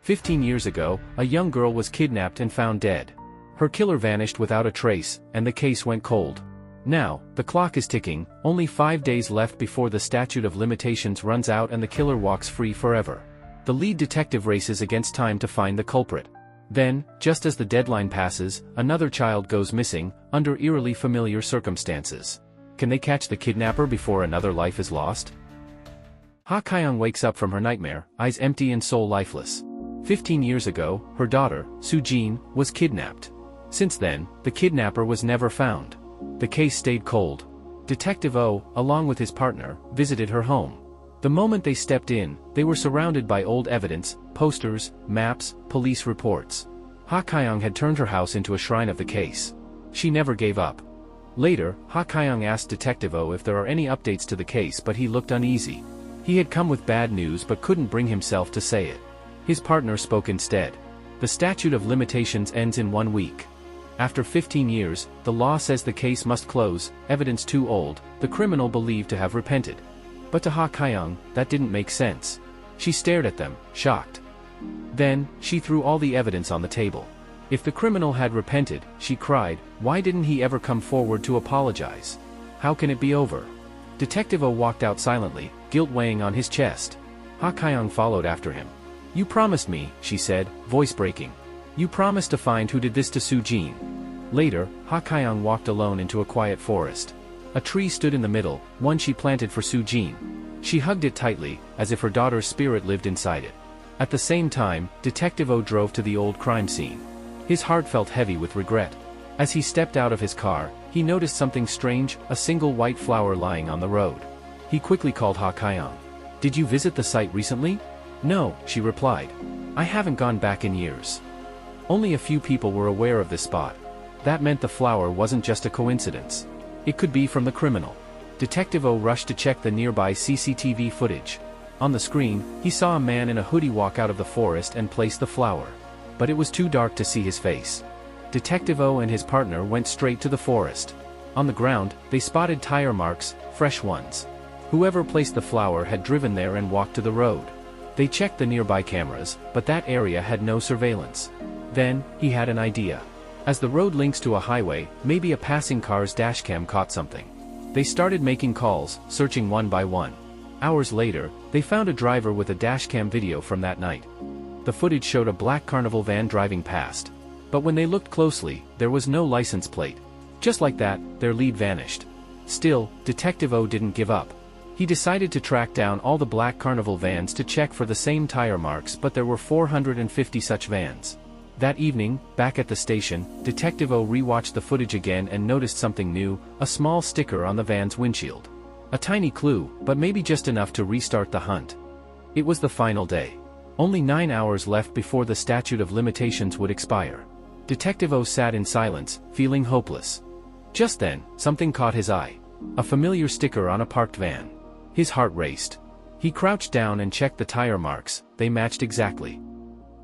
15 years ago, a young girl was kidnapped and found dead. Her killer vanished without a trace, and the case went cold. Now, the clock is ticking, only 5 days left before the statute of limitations runs out and the killer walks free forever. The lead detective races against time to find the culprit. Then, just as the deadline passes, another child goes missing, under eerily familiar circumstances. Can they catch the kidnapper before another life is lost? Ha Kyung wakes up from her nightmare, eyes empty and soul lifeless. 15 years ago, her daughter, Soo-jin, was kidnapped. Since then, the kidnapper was never found. The case stayed cold. Detective Oh, along with his partner, visited her home. The moment they stepped in, they were surrounded by old evidence, posters, maps, police reports. Ha Kyung had turned her house into a shrine of the case. She never gave up. Later, Ha Kyung asked Detective Oh if there are any updates to the case, but he looked uneasy. He had come with bad news but couldn't bring himself to say it. His partner spoke instead. The statute of limitations ends in 1 week. After 15 years, the law says the case must close, evidence too old, the criminal believed to have repented. But to Ha Kyung, that didn't make sense. She stared at them, shocked. Then, she threw all the evidence on the table. If the criminal had repented, she cried, why didn't he ever come forward to apologize? How can it be over? Detective Oh walked out silently, guilt weighing on his chest. Ha Kyung followed after him. You promised me, she said, voice breaking. You promised to find who did this to Soo-jin. Later, Ha Kyung walked alone into a quiet forest. A tree stood in the middle, one she planted for Soo-jin. She hugged it tightly, as if her daughter's spirit lived inside it. At the same time, Detective Oh drove to the old crime scene. His heart felt heavy with regret. As he stepped out of his car, he noticed something strange, a single white flower lying on the road. He quickly called Ha Kyung. Did you visit the site recently? No, she replied. I haven't gone back in years. Only a few people were aware of this spot. That meant the flower wasn't just a coincidence. It could be from the criminal. Detective O rushed to check the nearby CCTV footage. On the screen, he saw a man in a hoodie walk out of the forest and place the flower. But it was too dark to see his face. Detective O and his partner went straight to the forest. On the ground, they spotted tire marks, fresh ones. Whoever placed the flower had driven there and walked to the road. They checked the nearby cameras, but that area had no surveillance. Then, he had an idea. As the road links to a highway, maybe a passing car's dashcam caught something. They started making calls, searching one by one. Hours later, they found a driver with a dashcam video from that night. The footage showed a black carnival van driving past. But when they looked closely, there was no license plate. Just like that, their lead vanished. Still, Detective O didn't give up. He decided to track down all the black carnival vans to check for the same tire marks, but there were 450 such vans. That evening, back at the station, Detective O rewatched the footage again and noticed something new, a small sticker on the van's windshield. A tiny clue, but maybe just enough to restart the hunt. It was the final day. Only 9 hours left before the statute of limitations would expire. Detective O sat in silence, feeling hopeless. Just then, something caught his eye. A familiar sticker on a parked van. His heart raced. He crouched down and checked the tire marks, they matched exactly.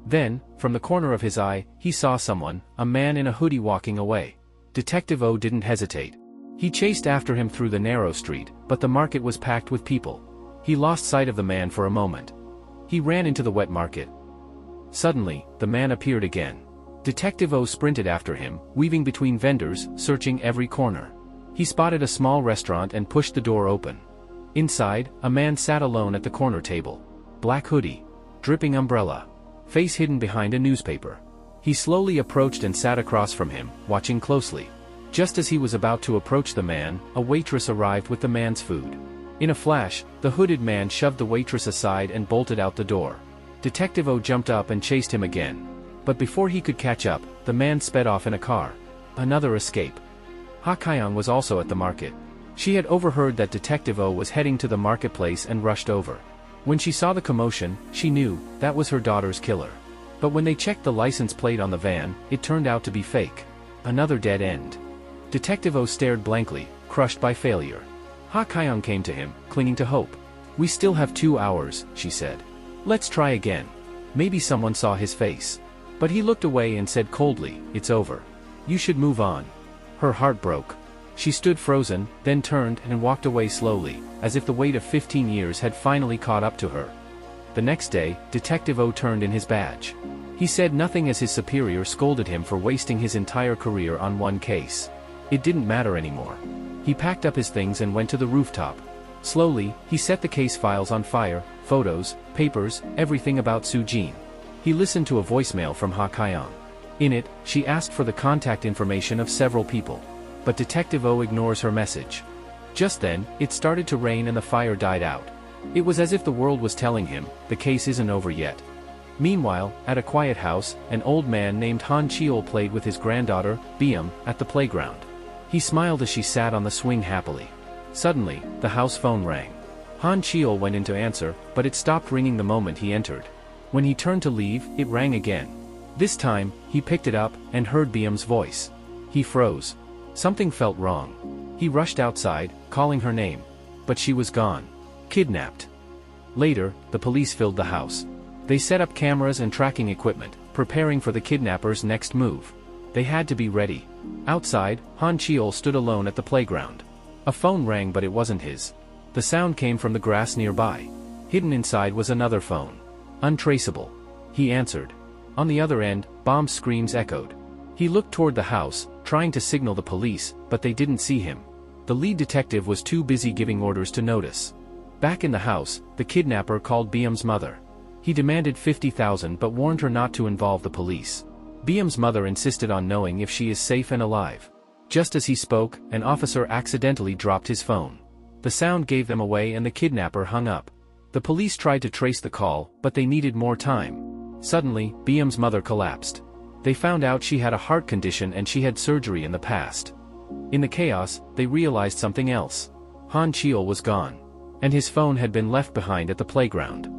Then, from the corner of his eye, he saw someone, a man in a hoodie walking away. Detective O didn't hesitate. He chased after him through the narrow street, but the market was packed with people. He lost sight of the man for a moment. He ran into the wet market. Suddenly, the man appeared again. Detective O sprinted after him, weaving between vendors, searching every corner. He spotted a small restaurant and pushed the door open. Inside, a man sat alone at the corner table. Black hoodie. Dripping umbrella. Face hidden behind a newspaper. He slowly approached and sat across from him, watching closely. Just as he was about to approach the man, a waitress arrived with the man's food. In a flash, the hooded man shoved the waitress aside and bolted out the door. Detective O jumped up and chased him again. But before he could catch up, the man sped off in a car. Another escape. Ha Kyung was also at the market. She had overheard that Detective O was heading to the marketplace and rushed over. When she saw the commotion, she knew that was her daughter's killer. But when they checked the license plate on the van, it turned out to be fake. Another dead end. Detective O stared blankly, crushed by failure. Ha Kyung came to him, clinging to hope. We still have 2 hours, she said. Let's try again. Maybe someone saw his face. But he looked away and said coldly, it's over. You should move on. Her heart broke. She stood frozen, then turned and walked away slowly, as if the weight of 15 years had finally caught up to her. The next day, Detective O turned in his badge. He said nothing as his superior scolded him for wasting his entire career on one case. It didn't matter anymore. He packed up his things and went to the rooftop. Slowly, he set the case files on fire, photos, papers, everything about Su Jin. He listened to a voicemail from Ha Kyung. In it, she asked for the contact information of several people. But Detective O ignores her message. Just then, it started to rain and the fire died out. It was as if the world was telling him, the case isn't over yet. Meanwhile, at a quiet house, an old man named Han Cheol played with his granddaughter, Byum, at the playground. He smiled as she sat on the swing happily. Suddenly, the house phone rang. Han Cheol went in to answer, but it stopped ringing the moment he entered. When he turned to leave, it rang again. This time, he picked it up, and heard Byum's voice. He froze. Something felt wrong. He rushed outside, calling her name. But she was gone. Kidnapped. Later, the police filled the house. They set up cameras and tracking equipment, preparing for the kidnappers' next move. They had to be ready. Outside, Han Cheol stood alone at the playground. A phone rang but it wasn't his. The sound came from the grass nearby. Hidden inside was another phone. Untraceable. He answered. On the other end, bomb screams echoed. He looked toward the house, trying to signal the police, but they didn't see him. The lead detective was too busy giving orders to notice. Back in the house, the kidnapper called Byum's mother. He demanded 50,000 but warned her not to involve the police. Byum's mother insisted on knowing if she is safe and alive. Just as he spoke, an officer accidentally dropped his phone. The sound gave them away and the kidnapper hung up. The police tried to trace the call, but they needed more time. Suddenly, Byum's mother collapsed. They found out she had a heart condition and she had surgery in the past. In the chaos, they realized something else. Han Cheol was gone. And his phone had been left behind at the playground.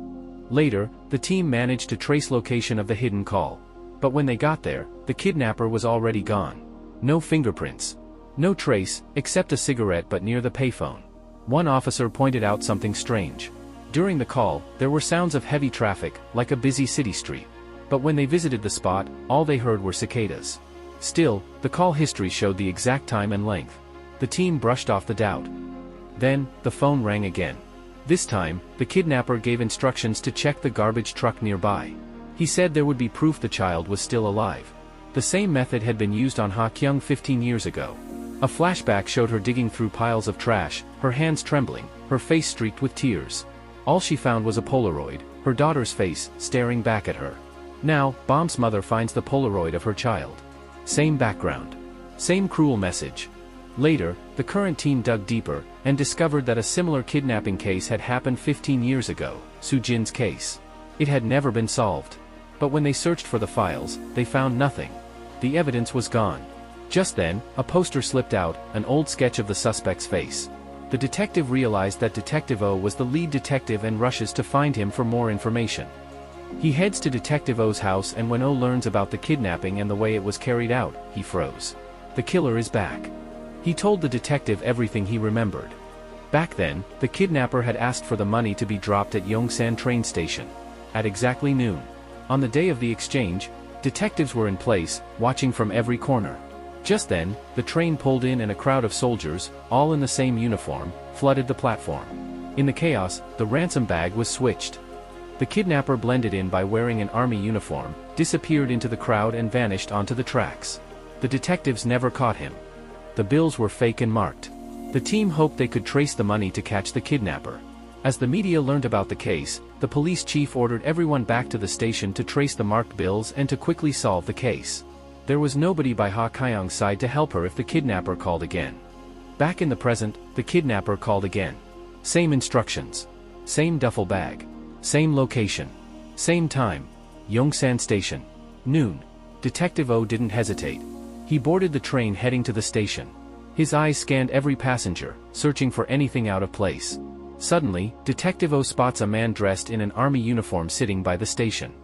Later, the team managed to trace location of the hidden call. But when they got there, the kidnapper was already gone. No fingerprints. No trace, except a cigarette but near the payphone. One officer pointed out something strange. During the call, there were sounds of heavy traffic, like a busy city street. But when they visited the spot, all they heard were cicadas. Still, the call history showed the exact time and length. The team brushed off the doubt. Then, the phone rang again. This time, the kidnapper gave instructions to check the garbage truck nearby. He said there would be proof the child was still alive. The same method had been used on Ha Kyung 15 years ago. A flashback showed her digging through piles of trash, her hands trembling, her face streaked with tears. All she found was a Polaroid, her daughter's face, staring back at her. Now, Bomb's mother finds the Polaroid of her child. Same background. Same cruel message. Later, the current team dug deeper, and discovered that a similar kidnapping case had happened 15 years ago, Su Jin's case. It had never been solved. But when they searched for the files, they found nothing. The evidence was gone. Just then, a poster slipped out, an old sketch of the suspect's face. The detective realized that Detective O was the lead detective and rushes to find him for more information. He heads to Detective O's house and when O learns about the kidnapping and the way it was carried out, he froze. The killer is back. He told the detective everything he remembered. Back then, the kidnapper had asked for the money to be dropped at Yongsan train station. At exactly noon. On the day of the exchange, detectives were in place, watching from every corner. Just then, the train pulled in and a crowd of soldiers, all in the same uniform, flooded the platform. In the chaos, the ransom bag was switched. The kidnapper blended in by wearing an army uniform, disappeared into the crowd and vanished onto the tracks. The detectives never caught him. The bills were fake and marked. The team hoped they could trace the money to catch the kidnapper. As the media learned about the case, the police chief ordered everyone back to the station to trace the marked bills and to quickly solve the case. There was nobody by Ha Kyung's side to help her if the kidnapper called again. Back in the present, the kidnapper called again. Same instructions. Same duffel bag. Same location. Same time. Yongsan Station. Noon. Detective O didn't hesitate. He boarded the train heading to the station. His eyes scanned every passenger, searching for anything out of place. Suddenly, Detective O spots a man dressed in an army uniform sitting by the station.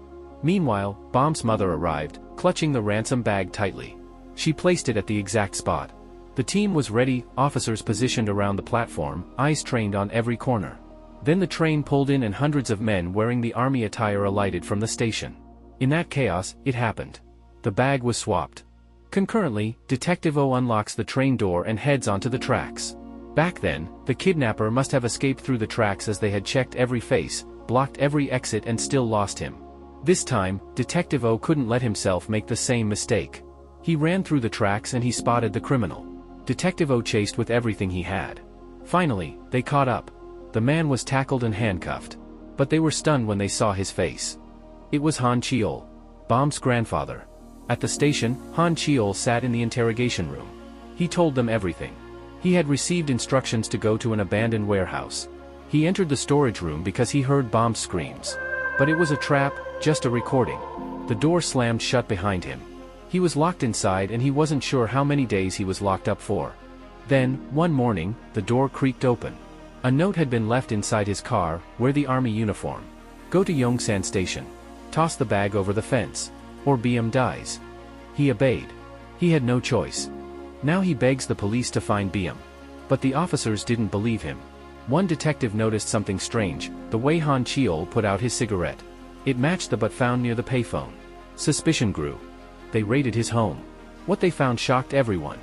Meanwhile, Bomb's mother arrived, clutching the ransom bag tightly. She placed it at the exact spot. The team was ready, officers positioned around the platform, eyes trained on every corner. Then the train pulled in and hundreds of men wearing the army attire alighted from the station. In that chaos, it happened. The bag was swapped. Concurrently, Detective O unlocks the train door and heads onto the tracks. Back then, the kidnapper must have escaped through the tracks as they had checked every face, blocked every exit and still lost him. This time, Detective O couldn't let himself make the same mistake. He ran through the tracks and he spotted the criminal. Detective O chased with everything he had. Finally, they caught up. The man was tackled and handcuffed. But they were stunned when they saw his face. It was Han Cheol, Bom's grandfather. At the station, Han Cheol sat in the interrogation room. He told them everything. He had received instructions to go to an abandoned warehouse. He entered the storage room because he heard Bom's screams. But it was a trap, just a recording. The door slammed shut behind him. He was locked inside and he wasn't sure how many days he was locked up for. Then, one morning, the door creaked open. A note had been left inside his car: wear the army uniform. Go to Yongsan Station. Toss the bag over the fence. Or BM dies. He obeyed. He had no choice. Now he begs the police to find BM. But the officers didn't believe him. One detective noticed something strange: the way Han Cheol put out his cigarette. It matched the butt found near the payphone. Suspicion grew. They raided his home. What they found shocked everyone.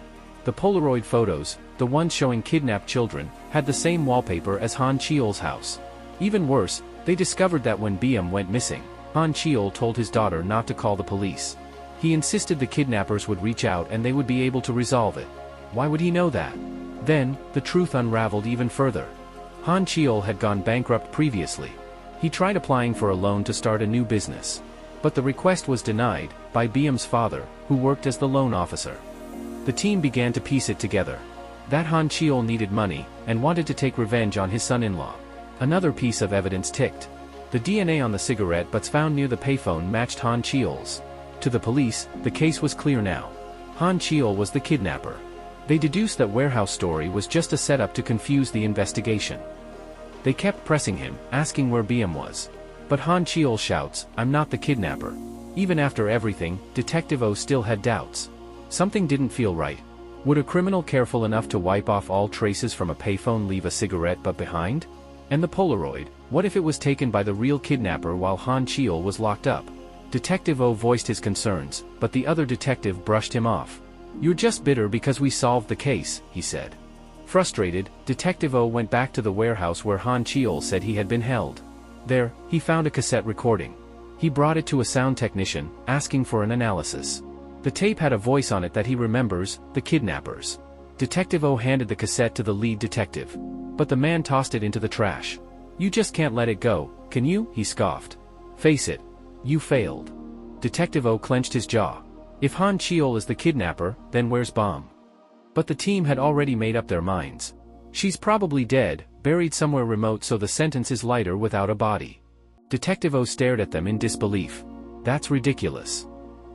The Polaroid photos, the ones showing kidnapped children, had the same wallpaper as Han Cheol's house. Even worse, they discovered that when BM went missing, Han Cheol told his daughter not to call the police. He insisted the kidnappers would reach out and they would be able to resolve it. Why would he know that? Then, the truth unraveled even further. Han Cheol had gone bankrupt previously. He tried applying for a loan to start a new business. But the request was denied, by BM's father, who worked as the loan officer. The team began to piece it together. That Han Cheol needed money, and wanted to take revenge on his son-in-law. Another piece of evidence ticked. The DNA on the cigarette butts found near the payphone matched Han Cheol's. To the police, the case was clear now. Han Cheol was the kidnapper. They deduced that warehouse story was just a setup to confuse the investigation. They kept pressing him, asking where BM was. But Han Cheol shouts, "I'm not the kidnapper." Even after everything, Detective O still had doubts. Something didn't feel right. Would a criminal careful enough to wipe off all traces from a payphone leave a cigarette butt behind? And the Polaroid, what if it was taken by the real kidnapper while Han Cheol was locked up? Detective O voiced his concerns, but the other detective brushed him off. "You're just bitter because we solved the case," he said. Frustrated, Detective O went back to the warehouse where Han Cheol said he had been held. There, he found a cassette recording. He brought it to a sound technician, asking for an analysis. The tape had a voice on it that he remembers: the kidnappers. Detective O handed the cassette to the lead detective. But the man tossed it into the trash. "You just can't let it go, can you?" he scoffed. "Face it. You failed." Detective O clenched his jaw. If Han Cheol is the kidnapper, then where's Bomb? But the team had already made up their minds. She's probably dead, buried somewhere remote, so the sentence is lighter without a body. Detective O stared at them in disbelief. That's ridiculous.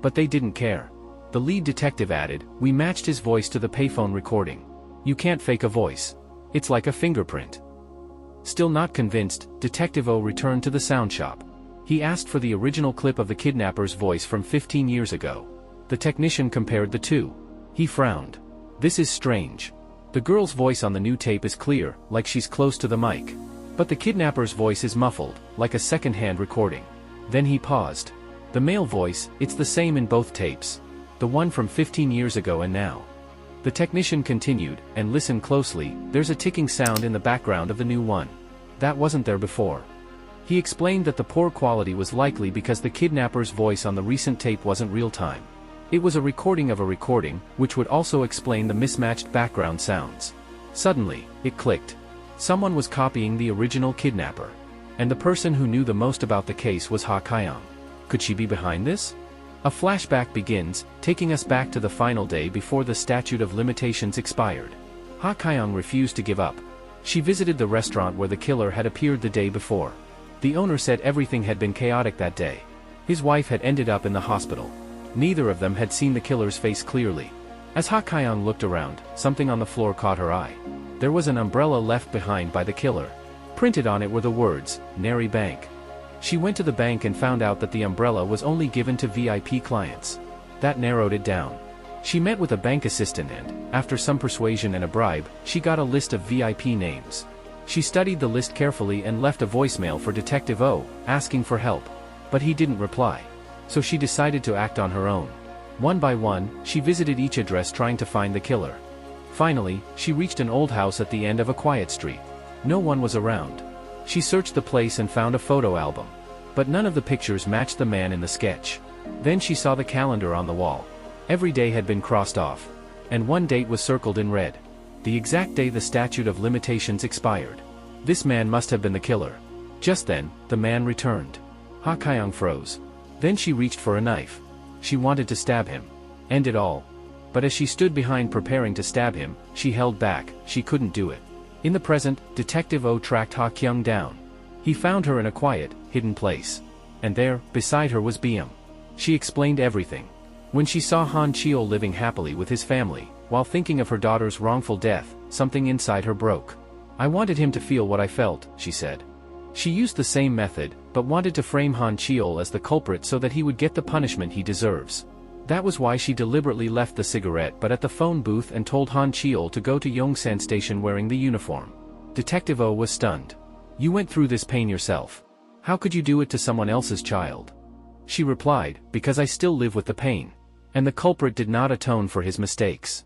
But they didn't care. The lead detective added, "We matched his voice to the payphone recording. You can't fake a voice. It's like a fingerprint." Still not convinced, Detective O returned to the sound shop. He asked for the original clip of the kidnapper's voice from 15 years ago. The technician compared the two. He frowned. "This is strange. The girl's voice on the new tape is clear, like she's close to the mic. But the kidnapper's voice is muffled, like a second-hand recording." Then he paused. "The male voice, it's the same in both tapes. The one from 15 years ago and now." The technician continued, "And listen closely, there's a ticking sound in the background of the new one. That wasn't there before." He explained that the poor quality was likely because the kidnapper's voice on the recent tape wasn't real-time. It was a recording of a recording, which would also explain the mismatched background sounds. Suddenly, it clicked. Someone was copying the original kidnapper. And the person who knew the most about the case was Ha Kyung. Could she be behind this? A flashback begins, taking us back to the final day before the statute of limitations expired. Ha Kyung refused to give up. She visited the restaurant where the killer had appeared the day before. The owner said everything had been chaotic that day. His wife had ended up in the hospital. Neither of them had seen the killer's face clearly. As Ha Kyung looked around, something on the floor caught her eye. There was an umbrella left behind by the killer. Printed on it were the words, "Nary Bank." She went to the bank and found out that the umbrella was only given to VIP clients. That narrowed it down. She met with a bank assistant and, after some persuasion and a bribe, she got a list of VIP names. She studied the list carefully and left a voicemail for Detective O, asking for help. But he didn't reply. So she decided to act on her own. One by one, she visited each address trying to find the killer. Finally, she reached an old house at the end of a quiet street. No one was around. She searched the place and found a photo album. But none of the pictures matched the man in the sketch. Then she saw the calendar on the wall. Every day had been crossed off. And one date was circled in red. The exact day the statute of limitations expired. This man must have been the killer. Just then, the man returned. Ha Kyung froze. Then she reached for a knife. She wanted to stab him. End it all. But as she stood behind preparing to stab him, she held back. She couldn't do it. In the present, Detective O tracked Ha Kyung down. He found her in a quiet, hidden place. And there, beside her was Byum. She explained everything. When she saw Han Cheol living happily with his family, while thinking of her daughter's wrongful death, something inside her broke. I wanted him to feel what I felt, she said. She used the same method, but wanted to frame Han Cheol as the culprit so that he would get the punishment he deserves. That was why she deliberately left the cigarette butt at the phone booth and told Han Cheol to go to Yongsan Station wearing the uniform. Detective O was stunned. You went through this pain yourself. How could you do it to someone else's child? She replied, because I still live with the pain. And the culprit did not atone for his mistakes.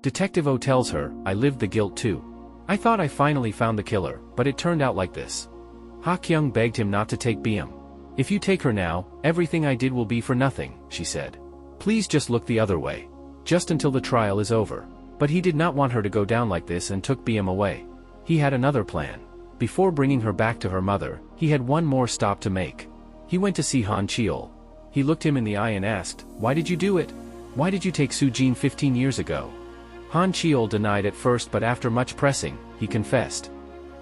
Detective O tells her, I lived the guilt too. I thought I finally found the killer, but it turned out like this. Ha Kyung begged him not to take Byum. If you take her now, everything I did will be for nothing, she said. Please just look the other way. Just until the trial is over. But he did not want her to go down like this and took Byum away. He had another plan. Before bringing her back to her mother, he had one more stop to make. He went to see Han Cheol. He looked him in the eye and asked, why did you do it? Why did you take Soo-jin 15 years ago? Han Cheol denied at first, but after much pressing, he confessed.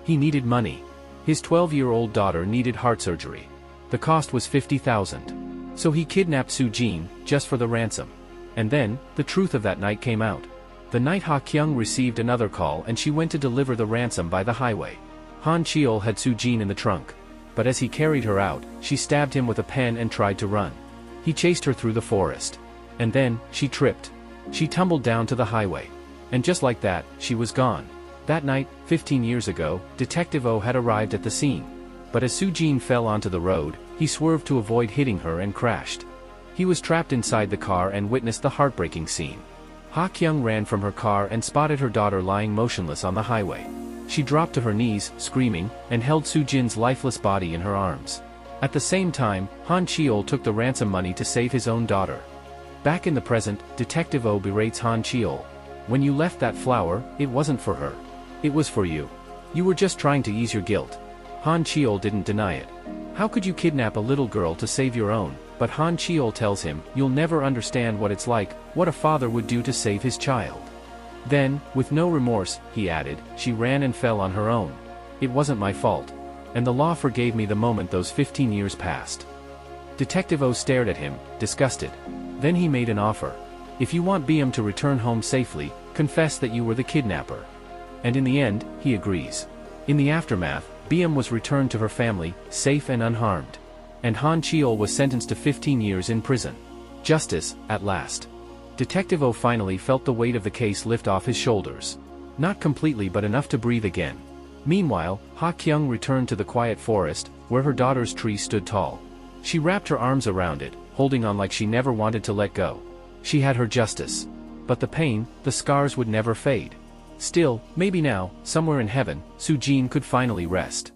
He needed money. His 12-year-old daughter needed heart surgery. The cost was 50,000. So he kidnapped Soo-jin, just for the ransom. And then, the truth of that night came out. The night Ha Kyung received another call and she went to deliver the ransom by the highway. Han Cheol had Soo-jin in the trunk. But as he carried her out, she stabbed him with a pen and tried to run. He chased her through the forest. And then, she tripped. She tumbled down to the highway. And just like that, she was gone. That night, 15 years ago, Detective O had arrived at the scene. But as Soo-jin fell onto the road, he swerved to avoid hitting her and crashed. He was trapped inside the car and witnessed the heartbreaking scene. Ha Kyung ran from her car and spotted her daughter lying motionless on the highway. She dropped to her knees, screaming, and held Soo-jin's lifeless body in her arms. At the same time, Han Cheol took the ransom money to save his own daughter. Back in the present, Detective O berates Han Cheol. When you left that flower, it wasn't for her. It was for you. You were just trying to ease your guilt. Han Cheol didn't deny it. How could you kidnap a little girl to save your own? But Han Cheol tells him, you'll never understand what it's like, what a father would do to save his child. Then, with no remorse, he added, she ran and fell on her own. It wasn't my fault. And the law forgave me the moment those 15 years passed. Detective O stared at him, disgusted. Then he made an offer. If you want Byum to return home safely, confess that you were the kidnapper. And in the end, he agrees. In the aftermath, Byum was returned to her family, safe and unharmed. And Han Cheol was sentenced to 15 years in prison. Justice, at last. Detective O finally felt the weight of the case lift off his shoulders. Not completely, but enough to breathe again. Meanwhile, Ha Kyung returned to the quiet forest, where her daughter's tree stood tall. She wrapped her arms around it, holding on like she never wanted to let go. She had her justice. But the pain, the scars would never fade. Still, maybe now, somewhere in heaven, Soo-jin could finally rest.